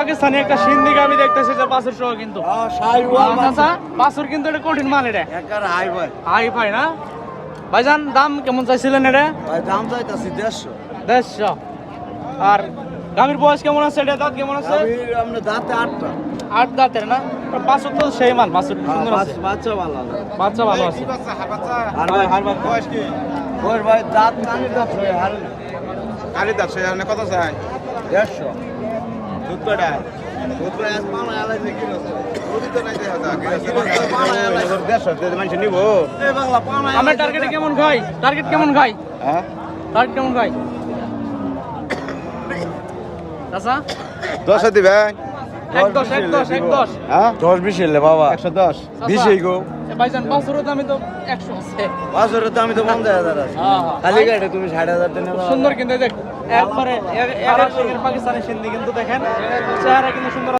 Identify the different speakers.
Speaker 1: পাকিস্তানি একটা সিন্ধি গাবি দেখতেছি যে বাছুর সহ কিন্তু আচ্ছা বাছুর কিন্তু এটা কঠিন মাল এটা হাই ফাই না ভাইজান দাম কেমন চাইছিলেন এটা
Speaker 2: দাম চাইতাছি 150
Speaker 1: 150 আর গাভীর বয়স কেমন আছে এটা দাঁত কেমন আছে
Speaker 2: আমরা দাঁতে 8টা
Speaker 1: 8 দাঁতের না বাছুর তো সেই মাল বাছুর সুন্দর আছে
Speaker 2: বাচ্চা ভালো আছে
Speaker 1: বাচ্চা ভালো আছে
Speaker 2: আর ভাই বয়স কি বয়স ভাই দাঁত কানের দাঁত হয়ে হার
Speaker 3: কারি দাস এখানে কত চাই
Speaker 2: 150
Speaker 3: দুধ কটা
Speaker 2: দুধ ভাই আজ পানা আলাদা কিলো
Speaker 3: দুধ তো নাই দেখা যায়
Speaker 2: পানা আলাদা
Speaker 3: 150 মানুষ নিব
Speaker 2: এই বাংলা পানা
Speaker 1: আমরা টার্গেট কেমন খাই টার্গেট কেমন খাই
Speaker 3: হ্যাঁ
Speaker 1: টার্গেট কেমন খাই আচ্ছা
Speaker 3: 10 দিবেন
Speaker 1: 110
Speaker 3: হ্যাঁ
Speaker 2: 10 20 এলে বাবা
Speaker 3: 110
Speaker 2: 20 এই গো
Speaker 1: ভাইজান বাছুরের দামই তো 100 আছে
Speaker 2: বাজারের দাম তো 50000 আছে
Speaker 1: হ্যাঁ হ্যাঁ
Speaker 2: খালি গাড়ি তুমি 60000 দেন
Speaker 1: সুন্দর কিন্তু দেখ একবারে পাকিস্তানি সিন্ধি কিন্তু দেখেন চেহারা কিন্তু সুন্দর